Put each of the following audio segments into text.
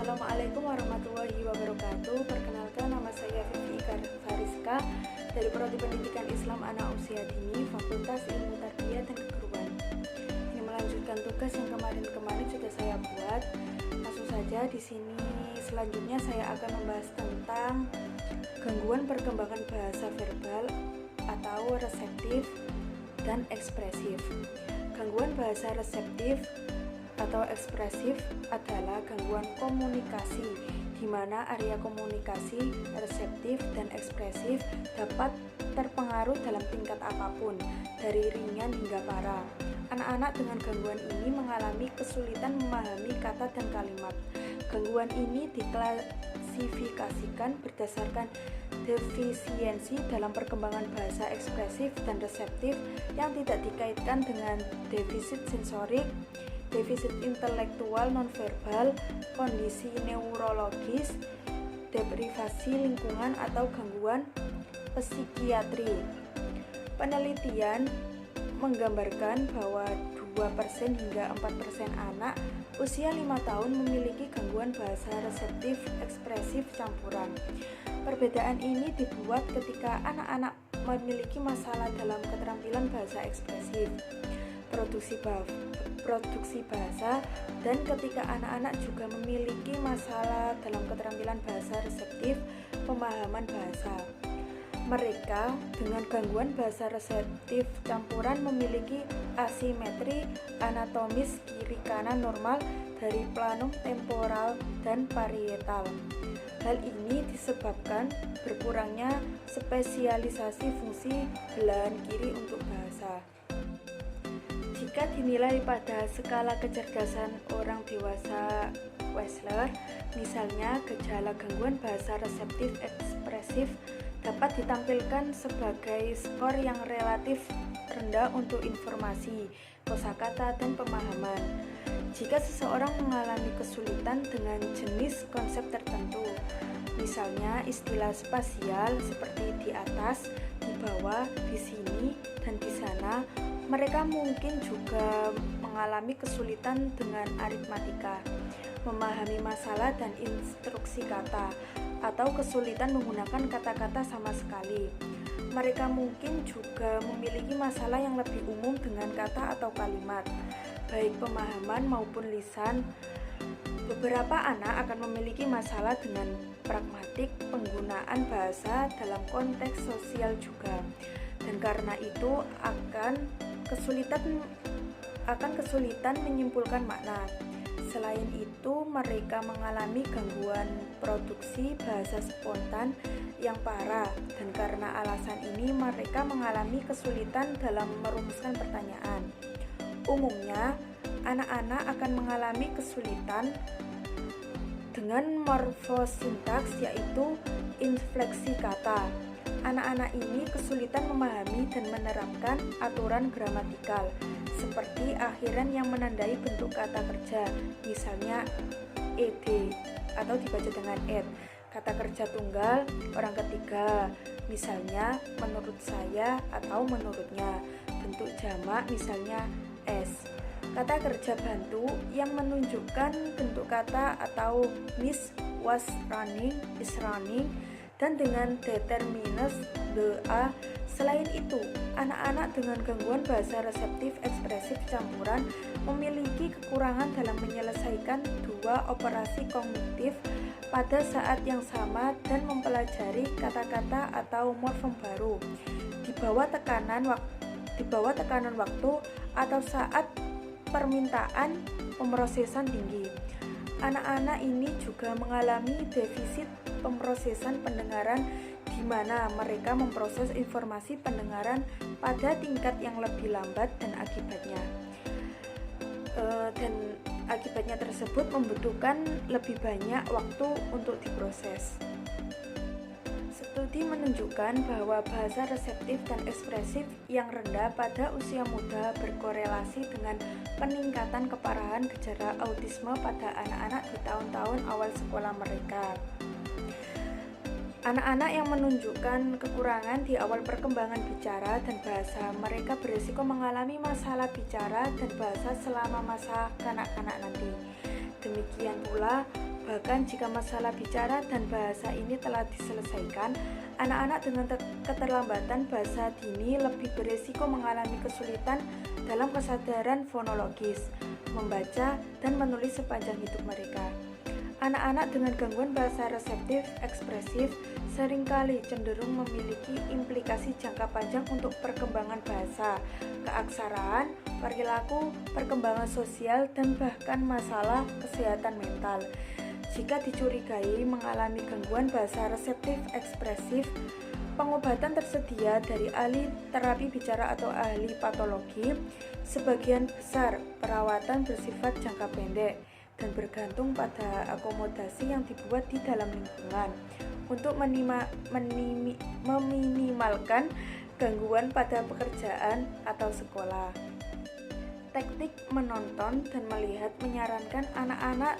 Assalamualaikum warahmatullahi wabarakatuh. Perkenalkan, nama saya Vivi Fariska dari Prodi Pendidikan Islam Anak Usia Dini, Fakultas Ilmu Tarbiyah dan Keguruan. Ini melanjutkan tugas yang kemarin sudah saya buat. Langsung saja di sini selanjutnya saya akan membahas tentang gangguan perkembangan bahasa verbal atau reseptif dan ekspresif. Gangguan bahasa reseptif atau ekspresif adalah gangguan komunikasi di mana area komunikasi reseptif dan ekspresif dapat terpengaruh dalam tingkat apapun, dari ringan hingga parah. Anak-anak dengan gangguan ini mengalami kesulitan memahami kata dan kalimat. Gangguan ini diklasifikasikan berdasarkan defisiensi dalam perkembangan bahasa ekspresif dan reseptif yang tidak dikaitkan dengan defisit sensorik, defisit intelektual nonverbal, kondisi neurologis, deprivasi lingkungan, atau gangguan psikiatri. Penelitian menggambarkan bahwa 2% hingga 4% anak usia 5 tahun memiliki gangguan bahasa reseptif ekspresif campuran. Perbedaan ini dibuat ketika anak-anak memiliki masalah dalam keterampilan bahasa ekspresif, produksi bahasa, dan ketika anak-anak juga memiliki masalah dalam keterampilan bahasa reseptif, pemahaman bahasa. Mereka dengan gangguan bahasa reseptif campuran memiliki asimetri anatomis kiri kanan normal dari planum temporal dan parietal. Hal ini disebabkan berkurangnya spesialisasi fungsi belahan kiri untuk bahasa. Jika dinilai pada skala kecerdasan orang dewasa Wechsler, misalnya gejala gangguan bahasa reseptif ekspresif dapat ditampilkan sebagai skor yang relatif rendah untuk informasi, kosakata, dan pemahaman. Jika seseorang mengalami kesulitan dengan jenis konsep tertentu, misalnya istilah spasial seperti di atas, di bawah, di sini, dan di sana, mereka mungkin juga mengalami kesulitan dengan aritmatika, memahami masalah dan instruksi kata, atau kesulitan menggunakan kata-kata sama sekali. Mereka mungkin juga memiliki masalah yang lebih umum dengan kata atau kalimat, baik pemahaman maupun lisan. Beberapa anak akan memiliki masalah dengan pragmatik penggunaan bahasa dalam konteks sosial juga, dan karena itu akan kesulitan menyimpulkan makna. Selain itu, mereka mengalami gangguan produksi bahasa spontan yang parah, dan karena alasan ini mereka mengalami kesulitan dalam merumuskan pertanyaan. Umumnya, anak-anak akan mengalami kesulitan dengan morfosintaks, yaitu infleksi kata. Anak-anak ini kesulitan memahami dan menerapkan aturan gramatikal, seperti akhiran yang menandai bentuk kata kerja, misalnya ed atau dibaca dengan ed. Kata kerja tunggal orang ketiga, misalnya menurut saya atau menurutnya. Bentuk jamak misalnya s. Kata kerja bantu yang menunjukkan bentuk kata atau Miss was running, is running, dan dengan determinus the. Selain itu, anak-anak dengan gangguan bahasa reseptif ekspresif campuran memiliki kekurangan dalam menyelesaikan dua operasi kognitif pada saat yang sama dan mempelajari kata-kata atau morfem baru di bawah tekanan waktu atau saat permintaan pemrosesan tinggi. Anak-anak ini juga mengalami defisit pemrosesan pendengaran, di mana mereka memproses informasi pendengaran pada tingkat yang lebih lambat dan akibatnya tersebut membutuhkan lebih banyak waktu untuk diproses. Studi menunjukkan bahwa bahasa reseptif dan ekspresif yang rendah pada usia muda berkorelasi dengan peningkatan keparahan gejala autisme pada anak-anak di tahun-tahun awal sekolah mereka. Anak-anak yang menunjukkan kekurangan di awal perkembangan bicara dan bahasa, mereka berisiko mengalami masalah bicara dan bahasa selama masa kanak-kanak nanti. Demikian pula Bahkan jika masalah bicara dan bahasa ini telah diselesaikan, anak-anak dengan keterlambatan bahasa dini lebih beresiko mengalami kesulitan dalam kesadaran fonologis, membaca, dan menulis sepanjang hidup mereka. Anak-anak dengan gangguan bahasa reseptif ekspresif seringkali cenderung memiliki implikasi jangka panjang untuk perkembangan bahasa, keaksaraan, perilaku, perkembangan sosial, dan bahkan masalah kesehatan mental. Jika dicurigai mengalami gangguan bahasa reseptif ekspresif, pengobatan tersedia dari ahli terapi bicara atau ahli patologi. Sebagian besar perawatan bersifat jangka pendek dan bergantung pada akomodasi yang dibuat di dalam lingkungan untuk meminimalkan gangguan pada pekerjaan atau sekolah. Teknik menonton dan melihat menyarankan anak-anak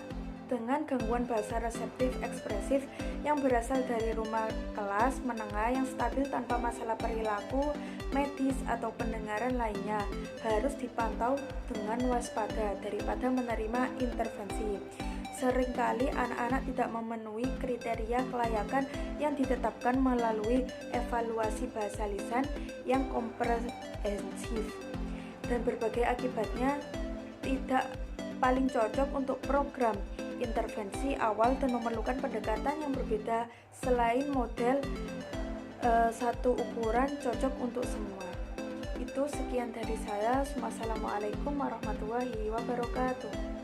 dengan gangguan bahasa reseptif ekspresif yang berasal dari rumah kelas menengah yang stabil tanpa masalah perilaku, medis, atau pendengaran lainnya harus dipantau dengan waspada daripada menerima intervensi. Seringkali anak-anak tidak memenuhi kriteria kelayakan yang ditetapkan melalui evaluasi bahasa lisan yang komprehensif, dan berbagai akibatnya tidak paling cocok untuk program intervensi awal dan memerlukan pendekatan yang berbeda selain model satu ukuran cocok untuk semua. Itu sekian dari saya. Wassalamualaikum warahmatullahi wabarakatuh.